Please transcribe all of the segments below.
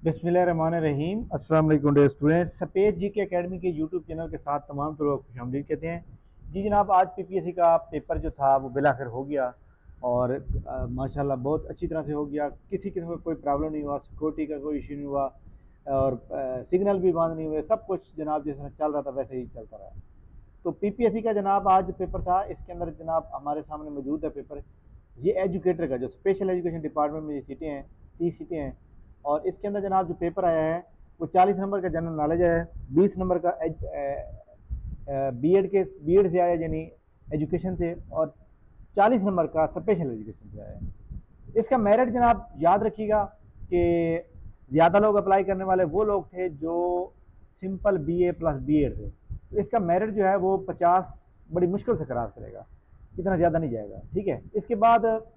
बिस्मिल्लाहिर्रहमानिर्रहीम। अस्सलाम वालेकुम डियर स्टूडेंट्स। सपेज जी के एकेडमी के यूट्यूब चैनल के साथ तमाम लोग खुशामदीद कहते हैं। जी जनाब, आज पीपीएससी का पेपर जो था वो बिलाखिर हो गया और माशाल्लाह बहुत अच्छी तरह से हो गया। किसी किस्म का कोई प्रॉब्लम नहीं हुआ, सिक्योरिटी का कोई इशू नहीं हुआ और सिग्नल भी बंद नहीं हुए। सब कुछ जनाब जिस तरह चल रहा था वैसे ही चलता रहा। तो पीपीएससी का जनाब आज पेपर था। इसके अंदर जनाब हमारे सामने मौजूद है पेपर। ये एजुकेटर का जो स्पेशल एजुकेशन डिपार्टमेंट में ये सीटें हैं, 30 सीटें हैं। और इसके अंदर जनाब जो पेपर आया है वो 40 नंबर का जनरल नॉलेज है, 20 नंबर का बी एड से आया यानी एजुकेशन से, और 40 नंबर का स्पेशल एजुकेशन से आया है। इसका मेरिट जनाब याद रखिएगा कि ज़्यादा लोग अप्लाई करने वाले वो लोग थे जो सिंपल बीए प्लस बीएड थे। तो इसका मेरिट जो है वो 50 बड़ी मुश्किल से क्रॉस करेगा, इतना ज़्यादा नहीं जाएगा। ठीक है, इसके बाद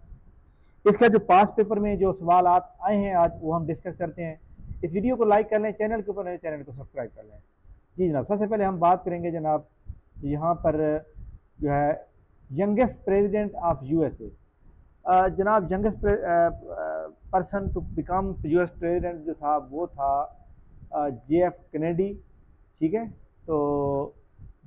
इसका जो पास पेपर में जो सवाल आए हैं आज वो हम डिस्कस करते हैं। इस वीडियो को लाइक कर लें, चैनल के ऊपर नए चैनल को सब्सक्राइब कर लें। जी जनाब, सबसे पहले हम बात करेंगे जनाब यहाँ पर जो है यंगेस्ट प्रेसिडेंट ऑफ यूएसए। जनाब youngest person to become US president जो था वो था JF कैनेडी। ठीक है, तो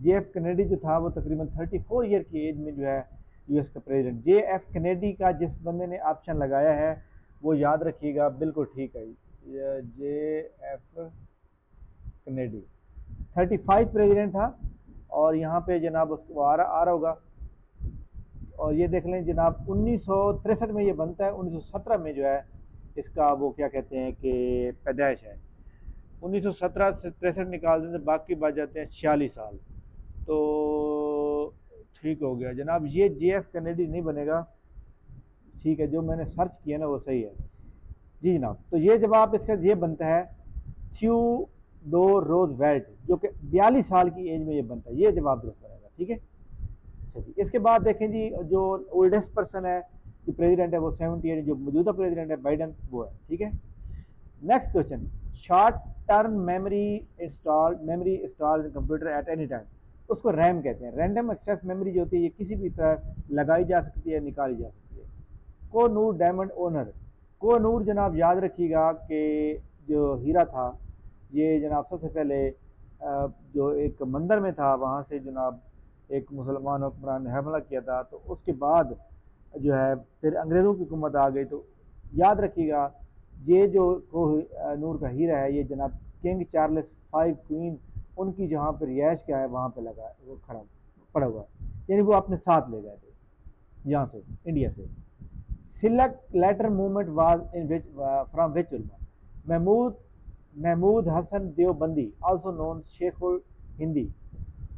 JF कैनेडी जो था वो तकरीबन 34 ईयर की एज में जो है यूएस का प्रेसिडेंट। JF कैनेडी का जिस बंदे ने ऑप्शन लगाया है वो याद रखिएगा, बिल्कुल ठीक है। JF कैनेडी 35 प्रेसिडेंट था और यहाँ पे जनाब उसको आ रहा होगा। और ये देख लें जनाब 1963 में ये बनता है, 1917 में जो है इसका वो क्या कहते हैं कि पैदाइश है। 1917 से 63 निकाल दें तो बाकी बच जाते हैं 46 साल। तो ठीक हो गया जनाब, ये JF कैनेडी नहीं बनेगा। ठीक है, जो मैंने सर्च किया ना वो सही है। जी जनाब, तो ये जवाब इसका ये बनता है थियोडोर रूजवेल्ट, जो कि 42 साल की एज में ये बनता है। ये जवाब दुरुस्त बनेगा। ठीक है, अच्छा जी। इसके बाद देखें जी, जो ओल्डेस्ट पर्सन है जो प्रेसिडेंट है वो 78, जो मौजूदा प्रेसिडेंट है बाइडन वो है। ठीक है, next question, short term memory installed computer at any time, उसको रैम कहते हैं। रैंडम एक्सेस मेमोरी जो होती है ये किसी भी तरह लगाई जा सकती है, निकाली जा सकती है। कोनूर डायमंड ओनर, कोनूर जनाब याद रखिएगा कि जो हीरा था ये जनाब सबसे पहले जो एक मंदिर में था वहाँ से जनाब एक मुसलमान हुक्मरान ने हमला किया था। तो उसके बाद जो है फिर अंग्रेज़ों की हुकूमत आ गई। तो याद रखिएगा ये जो नूर का हीरा है ये जनाब किंग चार्ल्स 5 क्वीन उनकी जहाँ पर रिहाइश क्या है वहाँ पर लगा वो खड़ा पड़ा हुआ, यानी वो अपने साथ ले गए थे यहाँ से इंडिया से। Silk letter movement was in which from which उलमा, Mahmud Hasan Deobandi also known Shaikhul Hindi,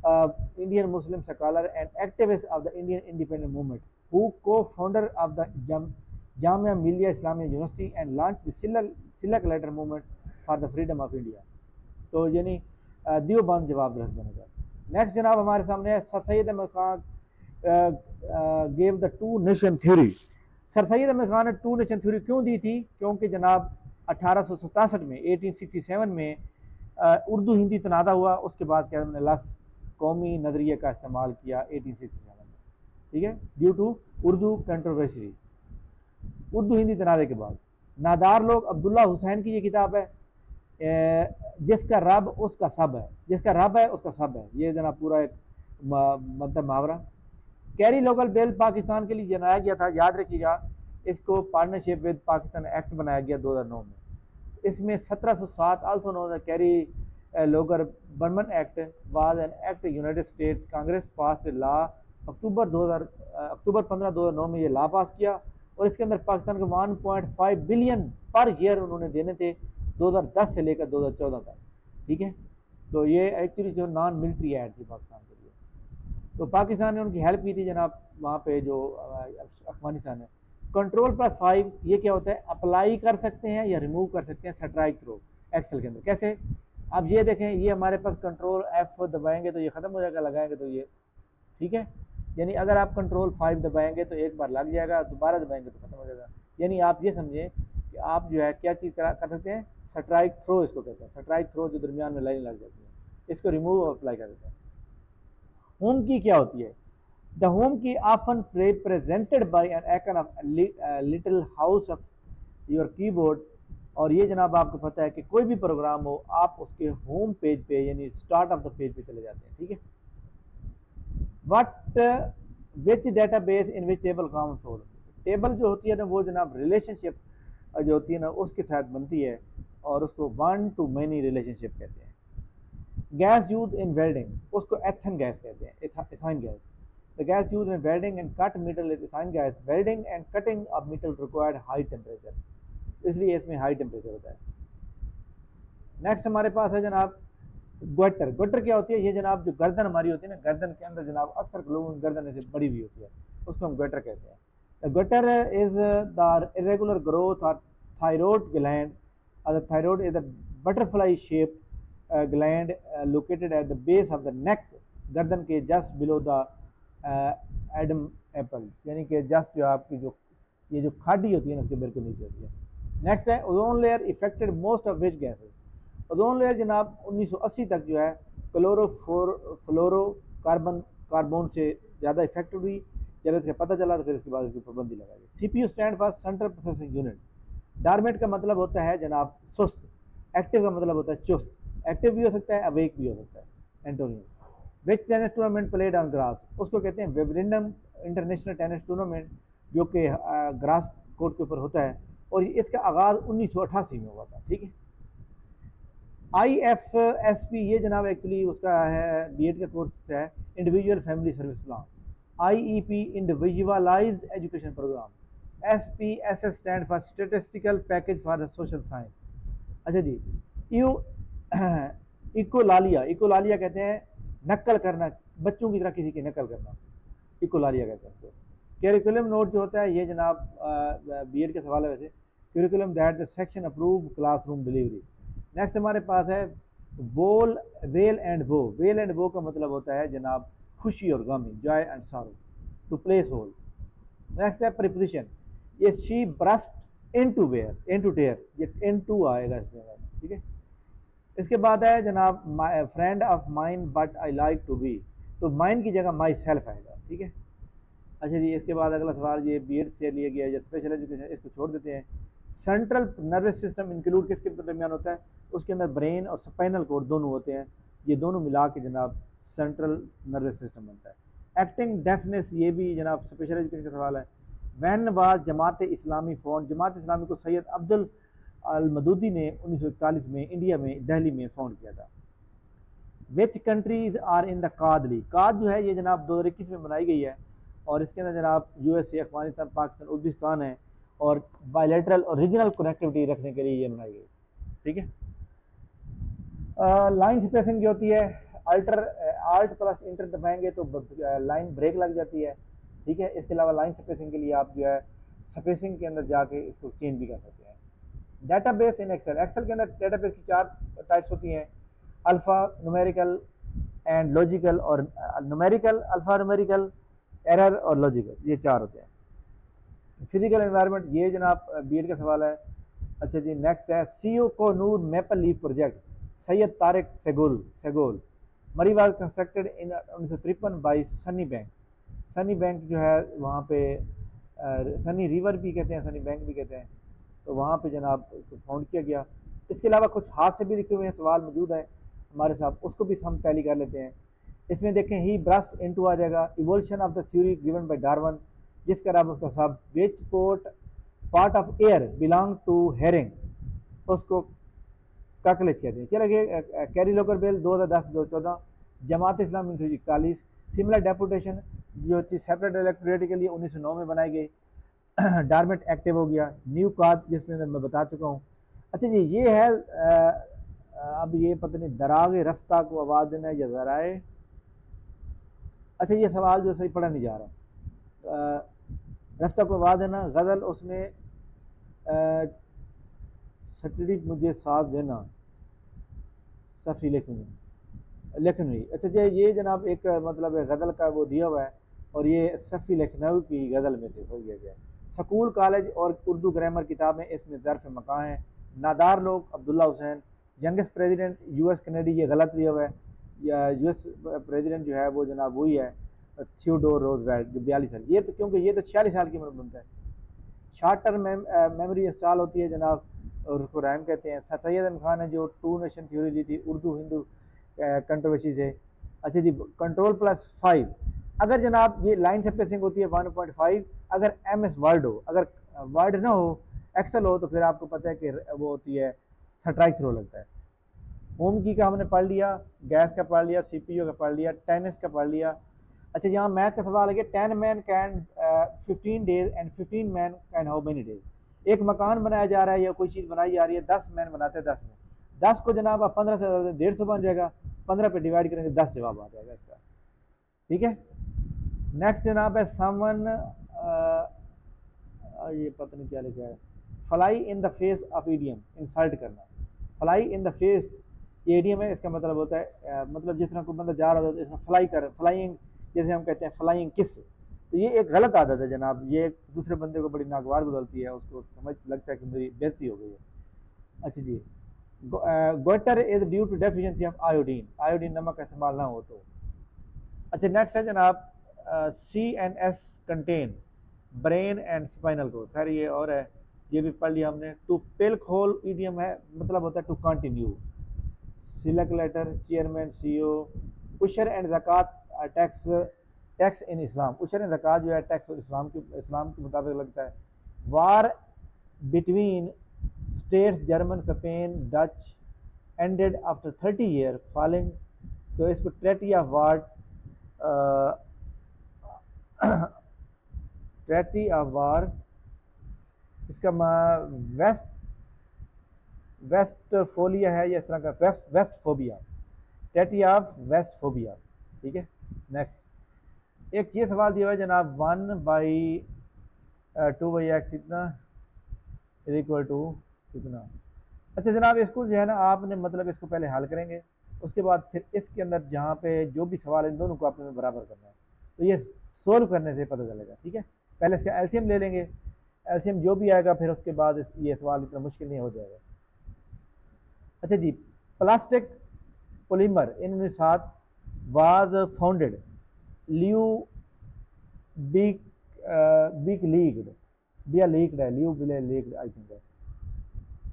Indian Muslim scholar and activist of the Indian independent movement, who co-founder of the Jamia Millia Islamic University and launched the Silak Letter movement for the freedom of India। तो यानी देवबंद जवाब दुरुस्त बनेगा। Next जनाब हमारे सामने है sir Syed Ahmed Khan gave the two nation theory. Sir Syed Ahmed Khan ने टू नेशन थ्योरी क्यों दी थी? क्योंकि जनाब 1867 में 1867 में उर्दू हिंदी तनाज़ा हुआ। उसके बाद क्या उन्होंने लफ्ज़ कौमी नज़रिए का इस्तेमाल किया 1867 में। ठीक है, due to Urdu controversy, Urdu Hindi तनाज़े के बाद। नादार लोग अब्दुल्ला हुसैन की ये किताब है, जिसका रब उसका सब है, जिसका रब है उसका सब है, ये जना पूरा एक मतलब मुहावरा। कैरी लोकल बिल पाकिस्तान के लिए बनाया गया था, याद रखिएगा। इसको पार्टनरशिप विद पाकिस्तान एक्ट बनाया गया 2009 में। इसमें 1707 also known Kerry Lugar Berman act was an act United state Congress pass law October 15 2009 में ये लॉ पास किया। और इसके अंदर पाकिस्तान को 1.5 बिलियन पर ईयर उन्होंने देने थे 2010 से लेकर 2014 तक। ठीक है, तो ये एक्चुअली जो नॉन मिलिट्री एड थी पाकिस्तान के लिए। तो पाकिस्तान ने उनकी हेल्प की थी जनाब वहाँ पे जो अफगानिस्तान है। कंट्रोल+5 ये क्या होता है? अप्लाई कर सकते हैं या रिमूव कर सकते हैं स्ट्राइक थ्रो एक्सेल के अंदर। कैसे? अब ये देखें, ये हमारे पास Ctrl+F दबाएंगे तो ये ख़त्म हो जाएगा, लगाएंगे तो ये। ठीक है, यानी अगर आप Ctrl+5 दबाएंगे तो एक बार लग जाएगा, दोबारा दबाएंगे तो ख़त्म हो जाएगा। यानी आप ये समझें कि आप जो है क्या चीज़ कर सकते हैं, स्ट्राइक थ्रो इसको कहते हैं। स्ट्राइक थ्रो जो दरमियान में लाइन लग जाती है, इसको रिमूव अप्लाई कर देते हैं। होम की क्या होती है? The home key often represented by an icon of a little house of your keyboard और ये जनाब आपको पता है कि कोई भी प्रोग्राम हो आप उसके होम पेज पे यानी स्टार्ट ऑफ द पेज पे चले जाते हैं, ठीक है। What which data base in which table count हो, टेबल जो होती है ना वो जनाब रिलेशनशिप जो होती है ना उसके साथ बनती है और उसको वन टू मैनी रिलेशनशिप कहते हैं। गैस यूज इन वेल्डिंग उसको एथन गैस कहते हैं, ethyne gas. The gas use in welding and cut metal is ethyne gas. Welding and cutting of metal required high temperature, इसलिए इसमें high temperature होता है। Next हमारे पास है जनाब ग्वेटर। ग्वेटर क्या होती है, ये जनाब जो गर्दन हमारी होती है ना, गर्दन के अंदर जनाब अक्सर लोगों की गर्दन ऐसे बड़ी हुई होती है, उसको हम ग्वेटर कहते हैं। The goitre is the irregular growth और thyroid gland, the thyroid is the butterfly shape gland located at the base of the neck, गर्दन के just below the Adam apples, यानी कि जस्ट जो आपकी जो ये जो खाड़ी होती है ना उसके बिल्कुल नीचे होती है। नेक्स्ट है ozone layer affected most of which gases. Ozone layer जनाब 1980 तक जो है क्लोरो कार्बन से ज़्यादा इफेक्टेड हुई। जब इसका पता चला तो फिर उसके बाद इसकी पाबंदी लगाई गई। CPU stand for central processing unit. Dormant का मतलब होता है जनाब सुस्त, एक्टिव का मतलब होता है चुस्त। एक्टिव भी हो सकता है, अवेक भी हो सकता है। Antonym. Which tennis tournament played on grass, उसको कहते हैं विम्बलडन इंटरनेशनल टेनिस टूर्नामेंट, जो कि ग्रास कोर्ट के ऊपर होता है और इसका आगाज़ 1988 में हुआ था, ठीक है। IFSP ये जनाब एक्चुअली उसका है बीएड का कोर्स है, individual family service plan. IEP individualised education programme. SPSS stand for statistical package for the social science. अच्छा जी, इकोलालिया कहते हैं नकल करना, बच्चों की तरह किसी की नकल करना, इकोलालिया कहते हैं उसको। करिकुलम नोट जो होता है ये जनाब बीएड का सवाल है वैसे, curriculum that the section approve classroom delivery. Next हमारे पास है weal and woe. Weal and woe का मतलब होता है जनाब खुशी और गमी, joy and sorrow, to place whole. Next है प्रीपोजिशन, ये she burst into where, into tear, ये इनटू आएगा इसमें, ठीक है। इसके बाद है जनाब friend of mine but I like to be, तो माइन की जगह माई सेल्फ आएगा, ठीक है। अच्छा जी, इसके बाद अगला सवाल ये बीएड से लिया गया है, स्पेशल एजुकेशन, इसको छोड़ देते हैं। सेंट्रल नर्वस सिस्टम इंक्लूड किसके दरमियान होता है, उसके अंदर ब्रेन और स्पाइनल कोड दोनों होते हैं, ये दोनों मिला के जनाब सेंट्रल नर्वस सिस्टम बनता है। एक्टिंग डेफनेस ये भी जनाब स्पेशल एजुकेशन का सवाल है। When was Jamaat Islami found, Jamaat Islami को सैयद अब्दुल अल मदूदी ने 1941 में इंडिया में दिल्ली में फाउंड किया था। Which countries are in the Quad league, Quad जो है ये जनाब 2021 में बनाई गई है और इसके अंदर जनाब USA, अफगानिस्तान, पाकिस्तान, उज्बेकिस्तान है और बायलैटरल और रीजनल कनेक्टिविटी रखने के लिए ये बनाई गई, ठीक है। लाइन स्पेसिंग जो होती है, आल्ट प्लस इंटर दबाएंगे तो लाइन ब्रेक लग जाती है, ठीक है। इसके अलावा लाइन स्पेसिंग के लिए आप जो है स्पेसिंग के अंदर जाके इसको चेंज भी कर सकते हैं। डेटाबेस इन एक्सेल, एक्सेल के अंदर डेटाबेस की 4 टाइप्स होती हैं, अल्फ़ा न्यूमेरिकल एंड लॉजिकल, और न्यूमेरिकल, अल्फ़ा न्यूमेरिकल, एरर और लॉजिकल, ये 4 होते हैं। फिजिकल एनवायरनमेंट ये जनाब बीएड का सवाल है। अच्छा जी, नेक्स्ट है CO को नूर maple leaf project, Syed Tariq सेगोल। Murree was constructed in 1953 by Sunny bank. Sunny bank जो है वहाँ पे सनी रिवर भी कहते हैं, सनी बैंक भी कहते हैं, तो वहाँ पे जनाब फाउंड किया गया। इसके अलावा कुछ हाथ से भी लिखे हुए हैं, सवाल मौजूद है हमारे साथ, उसको भी हम टैली कर लेते हैं। इसमें देखें ही ब्रस्ट इनटू आ जाएगा। Evolution of the theory given by Darwin, जिसका नाम उसका सब which part of ear belong to hearing, उसको काकलेज कहते हैं। चलिए Kerry Lugar bill 2010-2014, Jamaat Islami 1941, Simla deputation जो थी सेपरेट इलेक्टोरेट के लिए 1909 में बनाई गई। डार्मेट एक्टिव हो गया। न्यू काद जिसमें मैं बता चुका हूँ। अच्छा जी, ये है अब ये पता नहीं दरागे रफ्ता को आवाज़ देना है या ज़राए। अच्छा, ये सवाल जो सही पढ़ा नहीं जा रहा, रफ्ता को आवाज़ देना, गज़ल उसने सटड़ी मुझे साथ देना, सफ़ी लखनवी। अच्छा जी, ये जनाब एक मतलब गज़ल का वो दिया हुआ है और ये सफ़ी लखनवी की गज़ल में से हो गया। स्कूल कॉलेज और उर्दू ग्रामर किताबें इसमें ज़र्फ़ मकां हैं। नादार लोग Abdullah Hussain. Youngest president US Kennedy, ये गलत दिया हुआ है, या US प्रेसिडेंट जो है वो जनाब वही है थियोडोर रूज़वेल्ट जो 42 साल, ये तो क्योंकि ये तो 46 साल की उम्र बनता है। शॉर्ट टर्म मेमोरी इंस्टॉल होती है जनाब और उसको रैम कहते हैं। सैयद अहमद खान ने जो टू नेशन थ्योरी दी थी, उर्दू हिंदू कंट्रोवर्सी से। अच्छा जी, कंट्रोल+5, अगर जनाब ये लाइन स्पेसिंग होती है 1.5, अगर MS वर्ड हो, अगर वर्ड ना हो, एक्सेल हो, तो फिर आपको पता है कि वो होती है स्ट्राइक थ्रो लगता है। होम की का हमने पढ़ लिया, गैस का पढ़ लिया, CPU का पढ़ लिया, टेनिस का पढ़ लिया। अच्छा, यहाँ मैथ का सवाल है कि 10 man can 15 days and 15 man can how many days. एक मकान बनाया जा रहा है या कोई चीज़ बनाई जा रही है, 10 मैन बनाते हैं 10 में, 10 को जनाब आप 15 से 150 बन जाएगा, 15 पे डिवाइड करेंगे 10 जवाब आ जाएगा इसका। ठीक है। नेक्स्ट जनाब है समवन, ये पता नहीं क्या लिखा है, fly in the face of idiom, insult करना। फ्लाई इन द फेस ये ईडियम है, इसका मतलब होता है मतलब जिस तरह कोई बंदा जा रहा होता है, इसमें फ्लाई कर, फ्लाइंग, जैसे हम कहते हैं फ्लाइंग किस। तो ये एक गलत आदत है जनाब, ये दूसरे बंदे को बड़ी नागवार गुजरती है, उसको समझ लगता है कि मेरी बेइज्जती हो गई है। अच्छा जी, goitre is due to deficiency of iodine, iodine नमक का इस्तेमाल ना हो तो। अच्छा, नेक्स्ट है जनाब CNS contain brain and spinal cord, खैर ये और है, ये भी पढ़ लिया हमने। टू पिल्क होल ईडियम है, मतलब होता है to continue. Select letter, chairman, CEO। उशर एंड ज़कात टैक्स इन इस्लाम, उशर एंड ज़कात जो है टैक्स और इस्लाम के मुताबिक लगता है। War between states German, Spain, Dutch ended after 30 year following, तो इसको treaty of war, treaty of war, इसका वेस्ट वेस्टफोलिया है या इस तरह का, वेस्टफोबिया, ट्रेटी ऑफ वेस्टफोबिया। ठीक है। नेक्स्ट एक ये सवाल दिया हुआ है जनाब, 1/2x इतना इज इक्वल टू कितना। अच्छा जनाब, इसको जो है ना आपने मतलब इसको पहले हल करेंगे, उसके बाद फिर इसके अंदर जहाँ पे जो भी सवाल है इन दोनों को आपने बराबर करना है, तो ये सोल्व करने से पता चलेगा। ठीक है। पहले इसका एलसीएम ले लेंगे, एलसीएम जो भी आएगा फिर उसके बाद ये सवाल इतना मुश्किल नहीं हो जाएगा। अच्छा जी, plastic polymer in 1907 was founded, Leo बिक बिक लीक्ड, बिया लीक्ड है, लियो बिले लीक्ड आई थिंक है।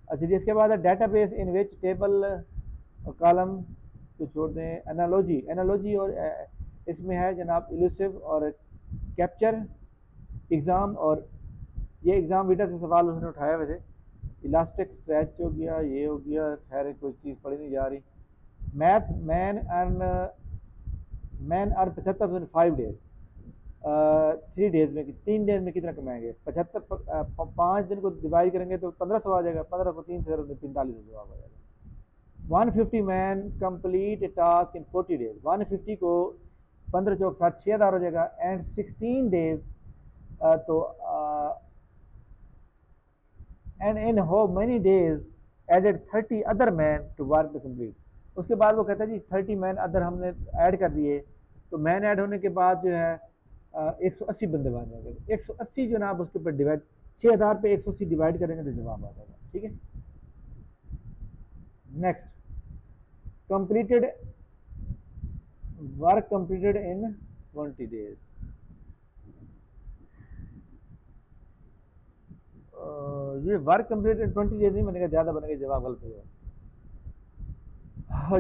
अच्छा जी, इसके बाद डेटाबेस इन विच टेबल और कॉलम को छोड़ दें। एनालॉजी, एनालॉजी और इसमें है जनाब इलूसिव और कैप्चर। एग्ज़ाम, और ये एग्ज़ाम वीडा से सवाल उसने उठाया वैसे। इलास्टिक स्ट्रेच हो गया, ये हो गया, खैर कोई चीज़ पढ़ी नहीं जा रही। मैथ, मैन अर्न 75 इन 5 डेज, 3 डेज में, 3 डेज में कितना कमाएंगे। 75 5 दिन को डिवाइड करेंगे तो 1500 आ जाएगा, 15 को 3 से 45 जवाब आ जाएगा। 150 man complete task in 40 days, 150 को 15 चौक 60, 6000 हो जाएगा। एंड 16 डेज, तो and in how many days added 30 other man to work to complete. उसके बाद वो कहता है जी 30 मैन अदर हमने ऐड कर दिए, तो मैन ऐड होने के बाद जो है 180 बंदे बन जाएंगे। 180 जो ना आप उसके ऊपर डिवाइड, 6000 पे 180 डिवाइड करेंगे तो जवाब आ जाएगा। ठीक है। Next, completed work completed in 20 days, ये वर्क कंप्लीटेड 20 डेज नहीं बनेगा, ज़्यादा बनेगा, जवाब गलत होगा।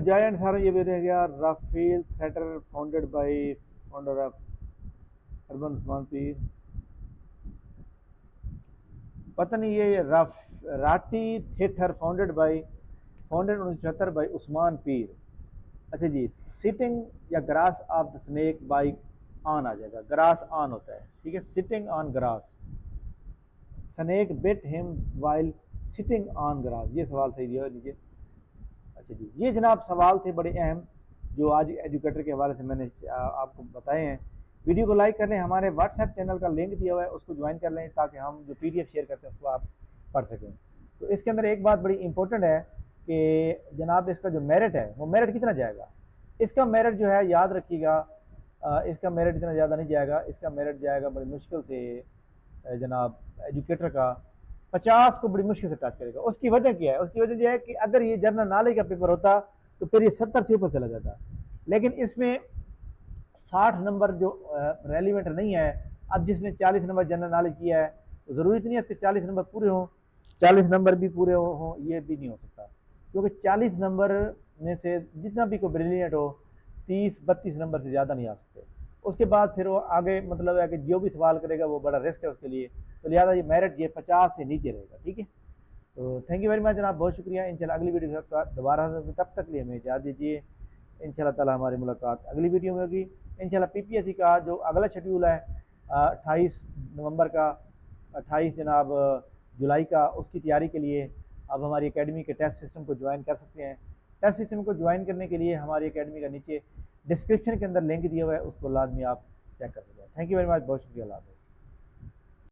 जायंट सारा ये भी रह गया। Rafael theatre founded by founder of urban Usman Peer, पता नहीं ये राटी theatre founded 1976 bye Usman Pir. अच्छा जी, सिटिंग या grass of the snake by on आ जाएगा, ग्रास ऑन होता है। ठीक है, sitting on grass, snake bit him while sitting on grass, ये सवाल सही दिया लीजिए। अच्छा जी, ये जनाब सवाल थे बड़े अहम जो आज एजुकेटर के हवाले से मैंने आपको बताए हैं। वीडियो को लाइक कर लें, हमारे व्हाट्सएप चैनल का लिंक दिया हुआ है उसको ज्वाइन कर लें ताकि हम जो PDF शेयर करते हैं उसको आप पढ़ सकें। तो इसके अंदर एक बात बड़ी इंपॉर्टेंट है कि जनाब इसका जो मेरिट है वो मेरिट कितना जाएगा। इसका मेरिट जो है याद रखिएगा, इसका मेरिट इतना ज़्यादा नहीं जाएगा, इसका मेरिट जाएगा बड़ी मुश्किल से जनाब एजुकेटर का 50 को बड़ी मुश्किल से टच करेगा। उसकी वजह क्या है? उसकी वजह यह है कि अगर ये जनरल नॉलेज का पेपर होता तो फिर ये 70 से ऊपर चला जाता, लेकिन इसमें 60 नंबर जो रेलिवेंट नहीं है। अब जिसने 40 नंबर जनरल नॉलेज किया है तो ज़रूरी नहीं है इसके 40 नंबर पूरे हों, 40 नंबर भी पूरे हो ये भी नहीं हो सकता, क्योंकि 40 नंबर में से जितना भी कोई ब्रिलियंट हो 30-32 नंबर से ज़्यादा नहीं आ सकते। उसके बाद फिर वो आगे मतलब है कि जो भी सवाल करेगा वो बड़ा रिस्क है उसके लिए, तो लिहाजा ये मेरिट ये 50 से नीचे रहेगा। ठीक है, तो थैंक यू वेरी मच जनाब, बहुत शुक्रिया। इंशाल्लाह अगली वीडियो के साथ दोबारा, तब तक लिए हमें इजाज़त दीजिए। इंशाल्लाह ताला हमारी मुलाकात अगली वीडियो में होगी। इंशाल्लाह पीपीएससी का जो अगला शेड्यूल है 28 नवंबर का, 28 जनाब जुलाई का, उसकी तैयारी के लिए आप हमारी एकेडमी के टेस्ट सिस्टम को ज्वाइन कर सकते हैं। टेस्ट सिस्टम को ज्वाइन करने के लिए हमारी एकेडमी का नीचे डिस्क्रिप्शन के अंदर लिंक दिया हुआ है, उसको लाजमी आप चेक कर सकते हैं। थैंक यू वेरी मच, बहुत शुक्रिया।